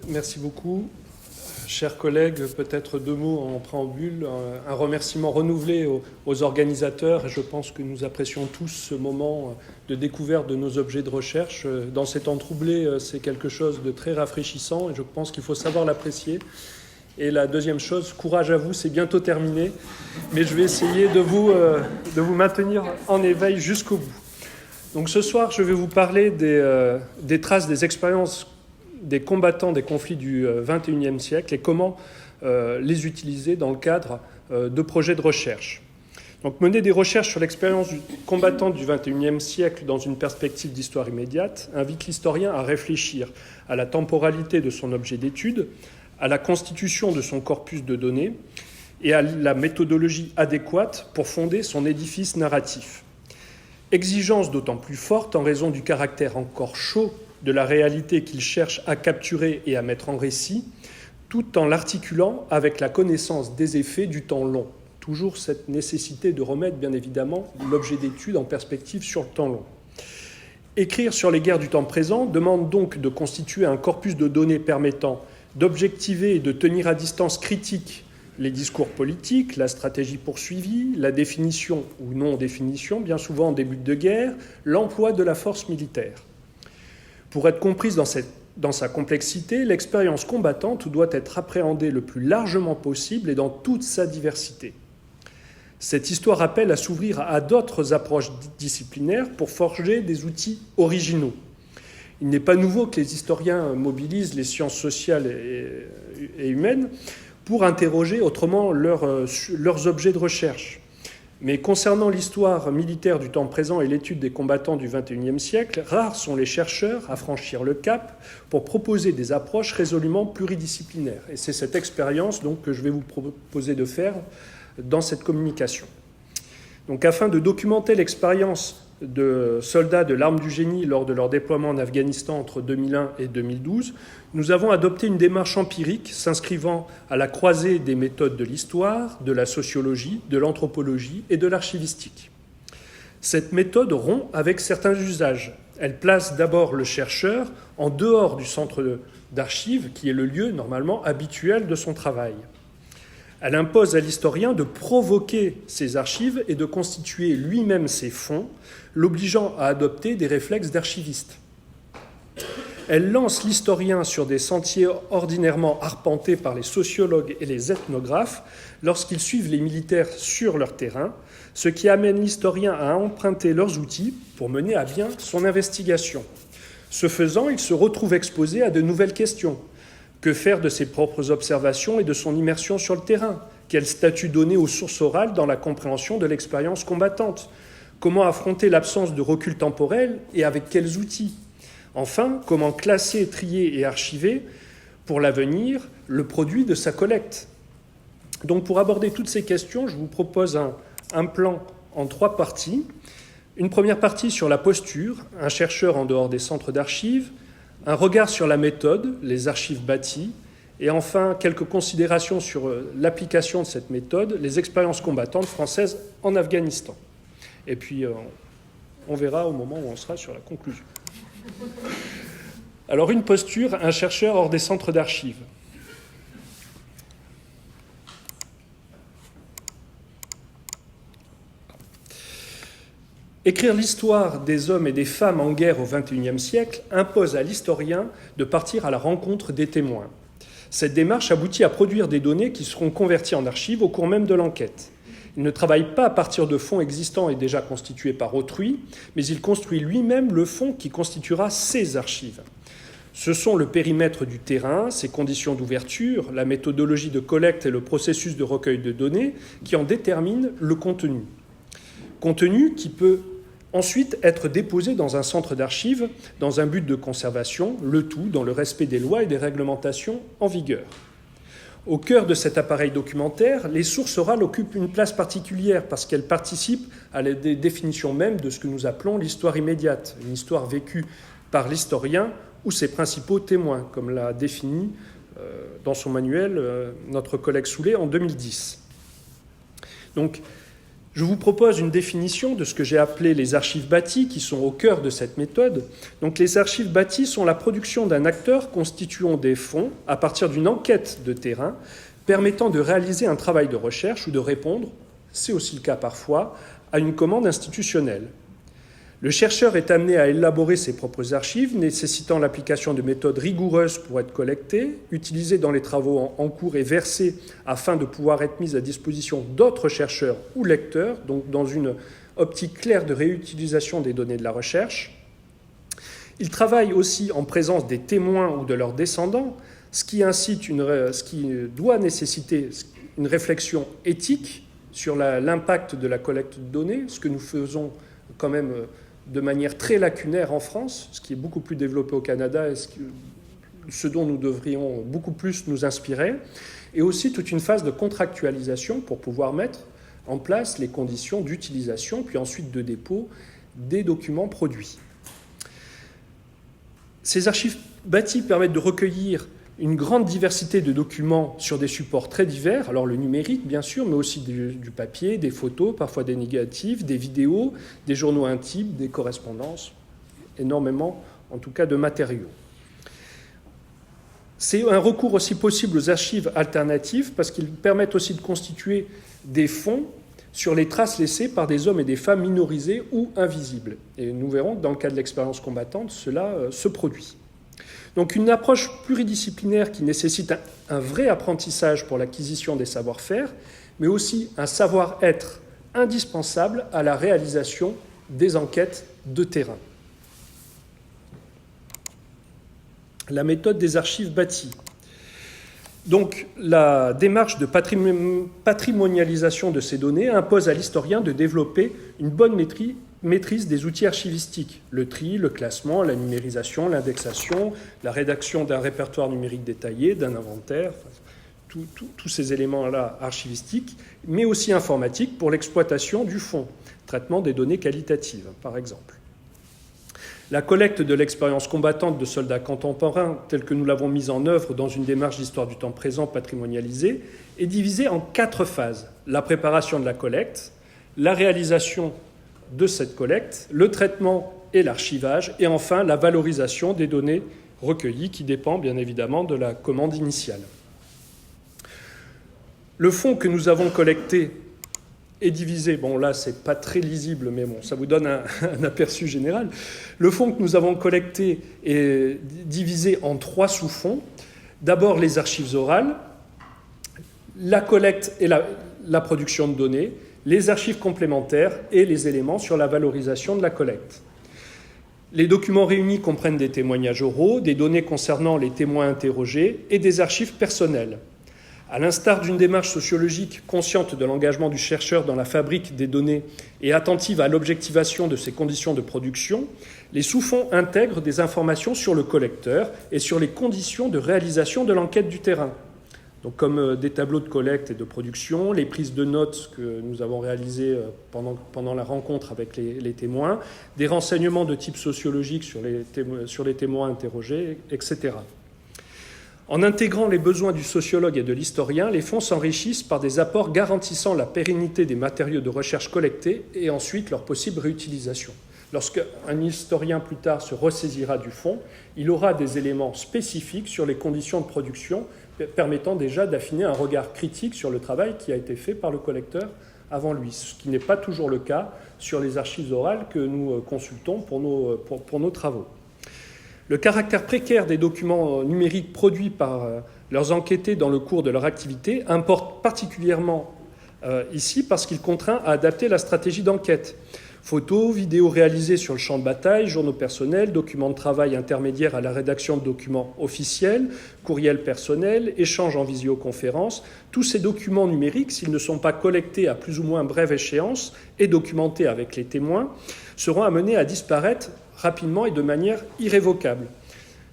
Merci beaucoup. Chers collègues, peut-être deux mots en préambule. Un remerciement renouvelé aux organisateurs. Je pense que nous apprécions tous ce moment de découverte de nos objets de recherche. Dans ces temps troublés, c'est quelque chose de très rafraîchissant et je pense qu'il faut savoir l'apprécier. Et la deuxième chose, courage à vous, c'est bientôt terminé, mais je vais essayer de vous maintenir en éveil jusqu'au bout. Donc ce soir, je vais vous parler des traces des expériences des combattants des conflits du XXIe siècle et comment les utiliser dans le cadre de projets de recherche. Donc mener des recherches sur l'expérience du combattant du XXIe siècle dans une perspective d'histoire immédiate invite l'historien à réfléchir à la temporalité de son objet d'étude, à la constitution de son corpus de données et à la méthodologie adéquate pour fonder son édifice narratif. Exigence d'autant plus forte en raison du caractère encore chaud de la réalité qu'il cherche à capturer et à mettre en récit, tout en l'articulant avec la connaissance des effets du temps long. Toujours cette nécessité de remettre, bien évidemment, l'objet d'étude en perspective sur le temps long. Écrire sur les guerres du temps présent demande donc de constituer un corpus de données permettant d'objectiver et de tenir à distance critique les discours politiques, la stratégie poursuivie, la définition ou non-définition, bien souvent en début de guerre, l'emploi de la force militaire. Pour être comprise dans sa complexité, l'expérience combattante doit être appréhendée le plus largement possible et dans toute sa diversité. Cette histoire appelle à s'ouvrir à d'autres approches disciplinaires pour forger des outils originaux. Il n'est pas nouveau que les historiens mobilisent les sciences sociales et humaines pour interroger autrement leurs objets de recherche. Mais concernant l'histoire militaire du temps présent et l'étude des combattants du XXIe siècle, rares sont les chercheurs à franchir le cap pour proposer des approches résolument pluridisciplinaires. Et c'est cette expérience donc, que je vais vous proposer de faire dans cette communication. Donc, afin de documenter l'expérience de soldats de l'arme du génie lors de leur déploiement en Afghanistan entre 2001 et 2012, nous avons adopté une démarche empirique s'inscrivant à la croisée des méthodes de l'histoire, de la sociologie, de l'anthropologie et de l'archivistique. Cette méthode rompt avec certains usages. Elle place d'abord le chercheur en dehors du centre d'archives, qui est le lieu normalement habituel de son travail. Elle impose à l'historien de provoquer ses archives et de constituer lui-même ses fonds, l'obligeant à adopter des réflexes d'archiviste. Elle lance l'historien sur des sentiers ordinairement arpentés par les sociologues et les ethnographes lorsqu'ils suivent les militaires sur leur terrain, ce qui amène l'historien à emprunter leurs outils pour mener à bien son investigation. Ce faisant, il se retrouve exposé à de nouvelles questions. Que faire de ses propres observations et de son immersion sur le terrain? Quel statut donner aux sources orales dans la compréhension de l'expérience combattante? Comment affronter l'absence de recul temporel et avec quels outils? Enfin, comment classer, trier et archiver pour l'avenir le produit de sa collecte? Donc pour aborder toutes ces questions, je vous propose un plan en 3 parties. Une première partie sur la posture, un chercheur en dehors des centres d'archives, un regard sur la méthode, les archives bâties, et enfin quelques considérations sur l'application de cette méthode, les expériences combattantes françaises en Afghanistan. Et puis on verra au moment où on sera sur la conclusion. Alors une posture, un chercheur hors des centres d'archives. Écrire l'histoire des hommes et des femmes en guerre au XXIe siècle impose à l'historien de partir à la rencontre des témoins. Cette démarche aboutit à produire des données qui seront converties en archives au cours même de l'enquête. Il ne travaille pas à partir de fonds existants et déjà constitués par autrui, mais il construit lui-même le fonds qui constituera ses archives. Ce sont le périmètre du terrain, ses conditions d'ouverture, la méthodologie de collecte et le processus de recueil de données qui en déterminent le contenu. Contenu qui peut ensuite être déposé dans un centre d'archives dans un but de conservation, le tout dans le respect des lois et des réglementations en vigueur. Au cœur de cet appareil documentaire, les sources orales occupent une place particulière parce qu'elles participent à la définition même de ce que nous appelons l'histoire immédiate, une histoire vécue par l'historien ou ses principaux témoins, comme l'a défini dans son manuel notre collègue Soulet en 2010. Donc, Je vous propose une définition de ce que j'ai appelé les archives bâties, qui sont au cœur de cette méthode. Donc, les archives bâties sont la production d'un acteur constituant des fonds à partir d'une enquête de terrain permettant de réaliser un travail de recherche ou de répondre, c'est aussi le cas parfois, à une commande institutionnelle. Le chercheur est amené à élaborer ses propres archives, nécessitant l'application de méthodes rigoureuses pour être collectées, utilisées dans les travaux en cours et versées afin de pouvoir être mises à disposition d'autres chercheurs ou lecteurs, donc dans une optique claire de réutilisation des données de la recherche. Il travaille aussi en présence des témoins ou de leurs descendants, ce qui doit nécessiter une réflexion éthique sur l'impact de la collecte de données, ce que nous faisons quand même de manière très lacunaire en France, ce qui est beaucoup plus développé au Canada et ce dont nous devrions beaucoup plus nous inspirer, et aussi toute une phase de contractualisation pour pouvoir mettre en place les conditions d'utilisation, puis ensuite de dépôt des documents produits. Ces archives bâties permettent de recueillir une grande diversité de documents sur des supports très divers, alors le numérique bien sûr, mais aussi du papier, des photos, parfois des négatifs, des vidéos, des journaux intimes, des correspondances, énormément en tout cas de matériaux. C'est un recours aussi possible aux archives alternatives parce qu'ils permettent aussi de constituer des fonds sur les traces laissées par des hommes et des femmes minorisés ou invisibles. Et nous verrons que dans le cas de l'expérience combattante, cela se produit. Donc une approche pluridisciplinaire qui nécessite un vrai apprentissage pour l'acquisition des savoir-faire, mais aussi un savoir-être indispensable à la réalisation des enquêtes de terrain. La méthode des archives bâties. Donc la démarche de patrimonialisation de ces données impose à l'historien de développer une bonne maîtrise des outils archivistiques, le tri, le classement, la numérisation, l'indexation, la rédaction d'un répertoire numérique détaillé, d'un inventaire, tous ces éléments-là archivistiques, mais aussi informatiques pour l'exploitation du fond, traitement des données qualitatives, par exemple. La collecte de l'expérience combattante de soldats contemporains, telle que nous l'avons mise en œuvre dans une démarche d'histoire du temps présent patrimonialisée, est divisée en 4 phases. La préparation de la collecte, la réalisation de cette collecte, le traitement et l'archivage, et enfin la valorisation des données recueillies qui dépend bien évidemment de la commande initiale. Le fonds que nous avons collecté est divisé, bon là c'est pas très lisible mais bon ça vous donne un aperçu général. Le fonds que nous avons collecté est divisé en 3 sous-fonds. D'abord les archives orales, la collecte et la production de données, les archives complémentaires et les éléments sur la valorisation de la collecte. Les documents réunis comprennent des témoignages oraux, des données concernant les témoins interrogés et des archives personnelles. À l'instar d'une démarche sociologique consciente de l'engagement du chercheur dans la fabrique des données et attentive à l'objectivation de ses conditions de production, les sous-fonds intègrent des informations sur le collecteur et sur les conditions de réalisation de l'enquête du terrain. Donc, comme des tableaux de collecte et de production, les prises de notes que nous avons réalisées pendant la rencontre avec les témoins, des renseignements de type sociologique sur les témoins interrogés, etc. En intégrant les besoins du sociologue et de l'historien, les fonds s'enrichissent par des apports garantissant la pérennité des matériaux de recherche collectés et ensuite leur possible réutilisation. Lorsqu'un historien plus tard se ressaisira du fonds, il aura des éléments spécifiques sur les conditions de production permettant déjà d'affiner un regard critique sur le travail qui a été fait par le collecteur avant lui, ce qui n'est pas toujours le cas sur les archives orales que nous consultons pour nos travaux. Le caractère précaire des documents numériques produits par leurs enquêtés dans le cours de leur activité importe particulièrement ici parce qu'il contraint à adapter la stratégie d'enquête. Photos, vidéos réalisées sur le champ de bataille, journaux personnels, documents de travail intermédiaires à la rédaction de documents officiels, courriels personnels, échanges en visioconférence, tous ces documents numériques, s'ils ne sont pas collectés à plus ou moins brève échéance et documentés avec les témoins, seront amenés à disparaître rapidement et de manière irrévocable.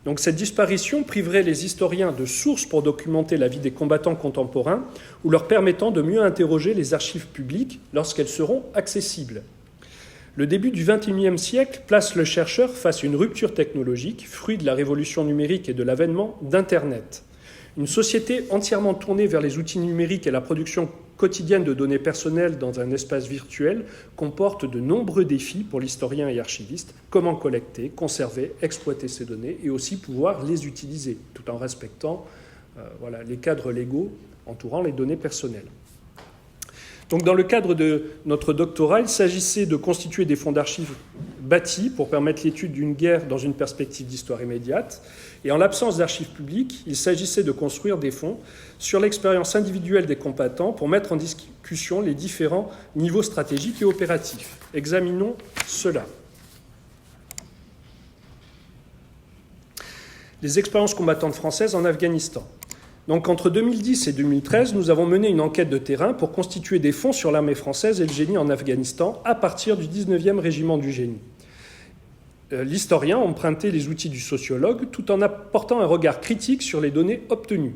Donc cette disparition priverait les historiens de sources pour documenter la vie des combattants contemporains ou leur permettant de mieux interroger les archives publiques lorsqu'elles seront accessibles. Le début du XXIe siècle place le chercheur face à une rupture technologique, fruit de la révolution numérique et de l'avènement d'Internet. Une société entièrement tournée vers les outils numériques et la production quotidienne de données personnelles dans un espace virtuel comporte de nombreux défis pour l'historien et archiviste. Comment collecter, conserver, exploiter ces données et aussi pouvoir les utiliser, tout en respectant les cadres légaux entourant les données personnelles. Donc, dans le cadre de notre doctorat, il s'agissait de constituer des fonds d'archives bâtis pour permettre l'étude d'une guerre dans une perspective d'histoire immédiate. Et en l'absence d'archives publiques, il s'agissait de construire des fonds sur l'expérience individuelle des combattants pour mettre en discussion les différents niveaux stratégiques et opératifs. Examinons cela. Les expériences combattantes françaises en Afghanistan. Donc, entre 2010 et 2013, nous avons mené une enquête de terrain pour constituer des fonds sur l'armée française et le génie en Afghanistan à partir du 19e régiment du génie. L'historien a emprunté les outils du sociologue tout en apportant un regard critique sur les données obtenues.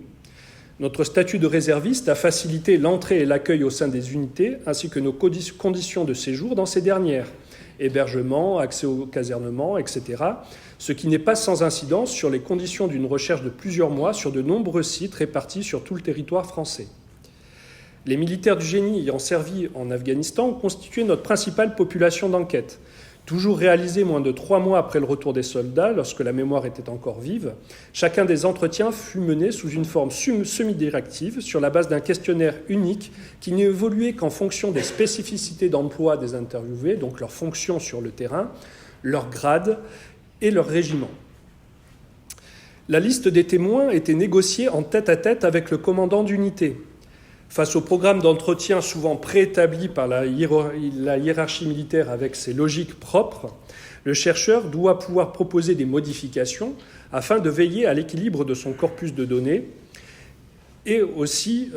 Notre statut de réserviste a facilité l'entrée et l'accueil au sein des unités, ainsi que nos conditions de séjour dans ces dernières. Hébergement, accès au casernement, etc., ce qui n'est pas sans incidence sur les conditions d'une recherche de plusieurs mois sur de nombreux sites répartis sur tout le territoire français. Les militaires du génie ayant servi en Afghanistan ont constitué notre principale population d'enquête. Toujours réalisé moins de 3 mois après le retour des soldats, lorsque la mémoire était encore vive, chacun des entretiens fut mené sous une forme semi-directive sur la base d'un questionnaire unique qui n'évoluait qu'en fonction des spécificités d'emploi des interviewés, donc leur fonction sur le terrain, leur grade et leur régiment. La liste des témoins était négociée en tête-à-tête avec le commandant d'unité. Face au programme d'entretien souvent préétabli par la hiérarchie militaire avec ses logiques propres, le chercheur doit pouvoir proposer des modifications afin de veiller à l'équilibre de son corpus de données et aussi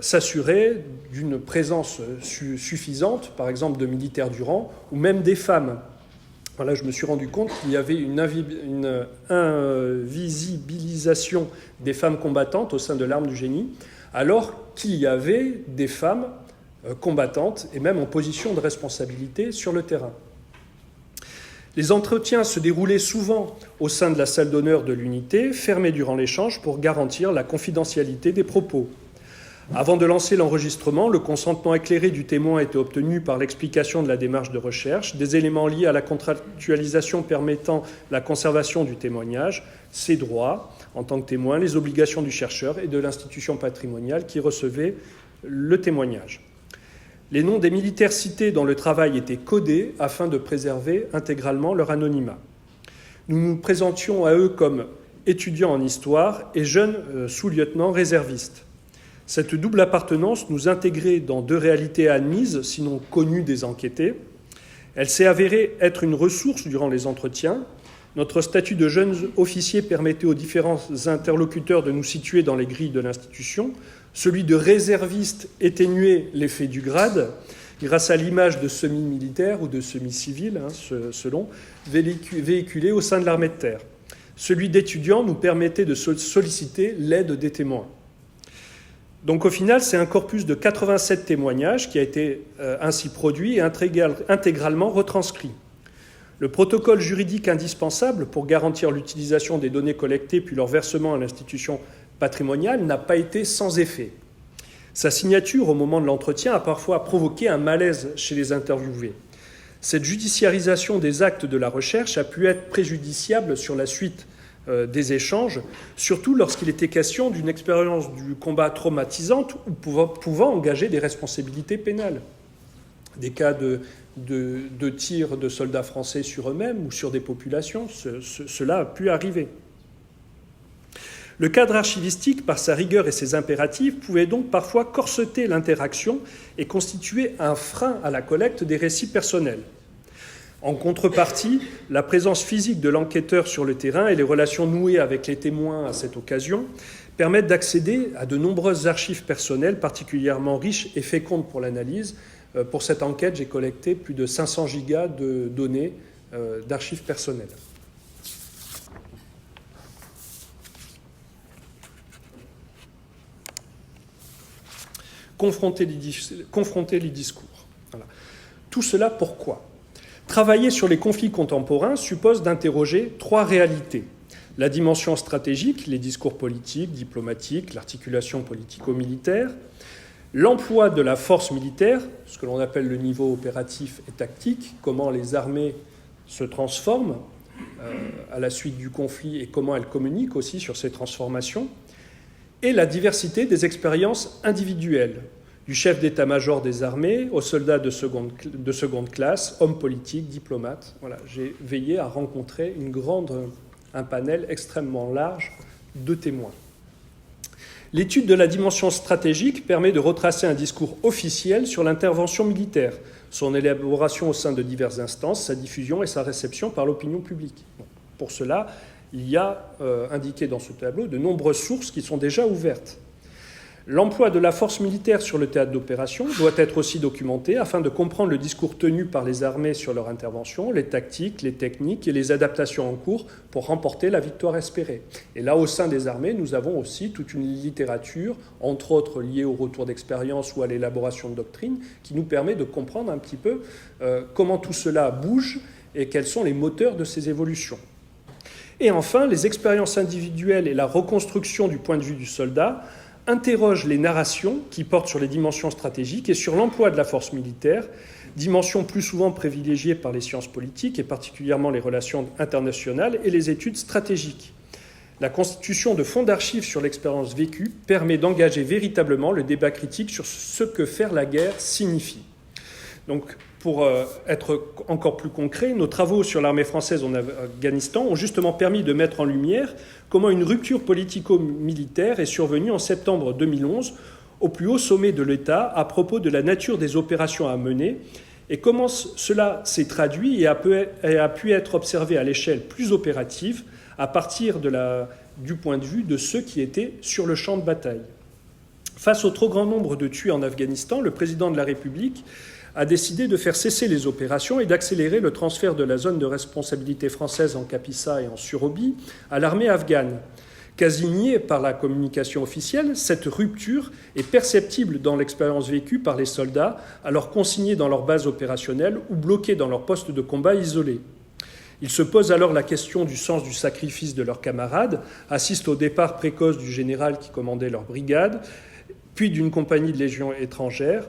s'assurer d'une présence suffisante, par exemple de militaires du rang ou même des femmes. Voilà, je me suis rendu compte qu'il y avait une invisibilisation des femmes combattantes au sein de l'arme du génie, alors qu'il y avait des femmes combattantes et même en position de responsabilité sur le terrain. Les entretiens se déroulaient souvent au sein de la salle d'honneur de l'unité, fermée durant l'échange pour garantir la confidentialité des propos. Avant de lancer l'enregistrement, le consentement éclairé du témoin était obtenu par l'explication de la démarche de recherche, des éléments liés à la contractualisation permettant la conservation du témoignage, ses droits en tant que témoin, les obligations du chercheur et de l'institution patrimoniale qui recevait le témoignage. Les noms des militaires cités dans le travail étaient codés afin de préserver intégralement leur anonymat. Nous nous présentions à eux comme étudiants en histoire et jeunes sous-lieutenants réservistes. Cette double appartenance nous intégrait dans 2 réalités admises, sinon connues des enquêtés. Elle s'est avérée être une ressource durant les entretiens. Notre statut de jeunes officiers permettait aux différents interlocuteurs de nous situer dans les grilles de l'institution. Celui de réserviste éténuait l'effet du grade, grâce à l'image de semi-militaire ou de semi-civil, selon, véhiculé au sein de l'armée de terre. Celui d'étudiant nous permettait de solliciter l'aide des témoins. Donc au final, c'est un corpus de 87 témoignages qui a été ainsi produit et intégralement retranscrit. Le protocole juridique indispensable pour garantir l'utilisation des données collectées puis leur versement à l'institution patrimoniale n'a pas été sans effet. Sa signature au moment de l'entretien a parfois provoqué un malaise chez les interviewés. Cette judiciarisation des actes de la recherche a pu être préjudiciable sur la suite des échanges, surtout lorsqu'il était question d'une expérience du combat traumatisante ou pouvant engager des responsabilités pénales. Des cas de tirs de soldats français sur eux-mêmes ou sur des populations, cela a pu arriver. Le cadre archivistique, par sa rigueur et ses impératifs, pouvait donc parfois corseter l'interaction et constituer un frein à la collecte des récits personnels. En contrepartie, la présence physique de l'enquêteur sur le terrain et les relations nouées avec les témoins à cette occasion permettent d'accéder à de nombreuses archives personnelles particulièrement riches et fécondes pour l'analyse. Pour cette enquête, j'ai collecté plus de 500 gigas de données d'archives personnelles. Confronter les discours. Voilà. Tout cela pourquoi ? Travailler sur les conflits contemporains suppose d'interroger 3 réalités. La dimension stratégique, les discours politiques, diplomatiques, l'articulation politico-militaire, l'emploi de la force militaire, ce que l'on appelle le niveau opératif et tactique, comment les armées se transforment à la suite du conflit et comment elles communiquent aussi sur ces transformations, et la diversité des expériences individuelles, du chef d'état-major des armées aux soldats de seconde classe, hommes politiques, diplomates. Voilà, j'ai veillé à rencontrer un panel extrêmement large de témoins. L'étude de la dimension stratégique permet de retracer un discours officiel sur l'intervention militaire, son élaboration au sein de diverses instances, sa diffusion et sa réception par l'opinion publique. Bon, pour cela, il y a indiqué dans ce tableau de nombreuses sources qui sont déjà ouvertes. L'emploi de la force militaire sur le théâtre d'opération doit être aussi documenté afin de comprendre le discours tenu par les armées sur leur intervention, les tactiques, les techniques et les adaptations en cours pour remporter la victoire espérée. Et là, au sein des armées, nous avons aussi toute une littérature, entre autres liée au retour d'expérience ou à l'élaboration de doctrines, qui nous permet de comprendre un petit peu comment tout cela bouge et quels sont les moteurs de ces évolutions. Et enfin, les expériences individuelles et la reconstruction du point de vue du soldat interroge les narrations qui portent sur les dimensions stratégiques et sur l'emploi de la force militaire, dimension plus souvent privilégiée par les sciences politiques et particulièrement les relations internationales et les études stratégiques. La constitution de fonds d'archives sur l'expérience vécue permet d'engager véritablement le débat critique sur ce que faire la guerre signifie. Donc, pour être encore plus concret, nos travaux sur l'armée française en Afghanistan ont justement permis de mettre en lumière comment une rupture politico-militaire est survenue en septembre 2011 au plus haut sommet de l'État à propos de la nature des opérations à mener et comment cela s'est traduit et a pu être observé à l'échelle plus opérative à partir du point de vue de ceux qui étaient sur le champ de bataille. Face au trop grand nombre de tués en Afghanistan, le président de la République a décidé de faire cesser les opérations et d'accélérer le transfert de la zone de responsabilité française en Kapisa et en Surabhi à l'armée afghane. Quasi niée par la communication officielle, cette rupture est perceptible dans l'expérience vécue par les soldats, alors consignés dans leur base opérationnelle ou bloqués dans leur poste de combat isolé. Ils se posent alors la question du sens du sacrifice de leurs camarades, assistent au départ précoce du général qui commandait leur brigade, puis d'une compagnie de légions étrangères.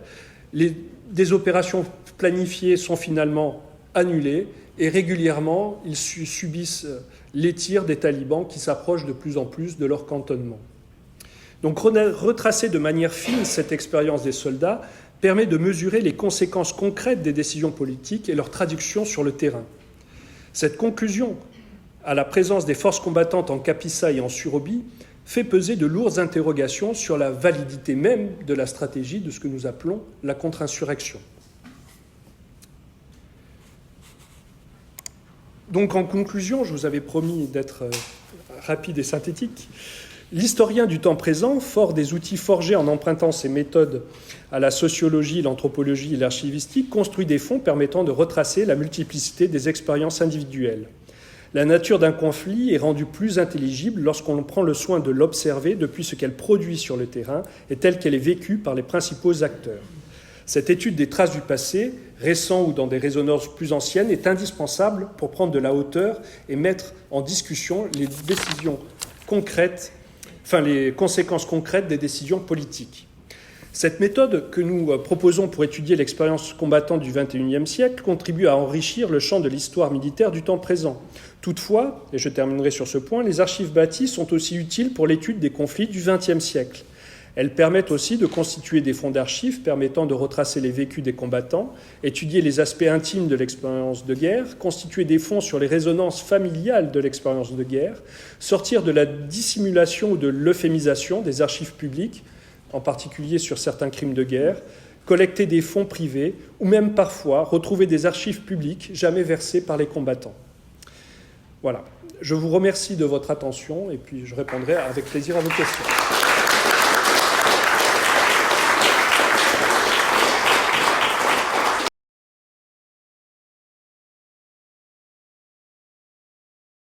Des opérations planifiées sont finalement annulées et régulièrement, ils subissent les tirs des talibans qui s'approchent de plus en plus de leur cantonnement. Donc retracer de manière fine cette expérience des soldats permet de mesurer les conséquences concrètes des décisions politiques et leur traduction sur le terrain. Cette conclusion à la présence des forces combattantes en Kapisa et en Surabhi fait peser de lourdes interrogations sur la validité même de la stratégie de ce que nous appelons la contre-insurrection. Donc en conclusion, je vous avais promis d'être rapide et synthétique, l'historien du temps présent, fort des outils forgés en empruntant ses méthodes à la sociologie, l'anthropologie et l'archivistique, construit des fonds permettant de retracer la multiplicité des expériences individuelles. La nature d'un conflit est rendue plus intelligible lorsqu'on prend le soin de l'observer depuis ce qu'elle produit sur le terrain et telle qu'elle est vécue par les principaux acteurs. Cette étude des traces du passé, récent ou dans des résonances plus anciennes, est indispensable pour prendre de la hauteur et mettre en discussion les conséquences concrètes des décisions politiques. Cette méthode que nous proposons pour étudier l'expérience combattante du XXIe siècle contribue à enrichir le champ de l'histoire militaire du temps présent. Toutefois, et je terminerai sur ce point, les archives bâties sont aussi utiles pour l'étude des conflits du XXe siècle. Elles permettent aussi de constituer des fonds d'archives permettant de retracer les vécus des combattants, étudier les aspects intimes de l'expérience de guerre, constituer des fonds sur les résonances familiales de l'expérience de guerre, sortir de la dissimulation ou de l'euphémisation des archives publiques, en particulier sur certains crimes de guerre, collecter des fonds privés ou même parfois retrouver des archives publiques jamais versées par les combattants. Voilà. Je vous remercie de votre attention et puis je répondrai avec plaisir à vos questions.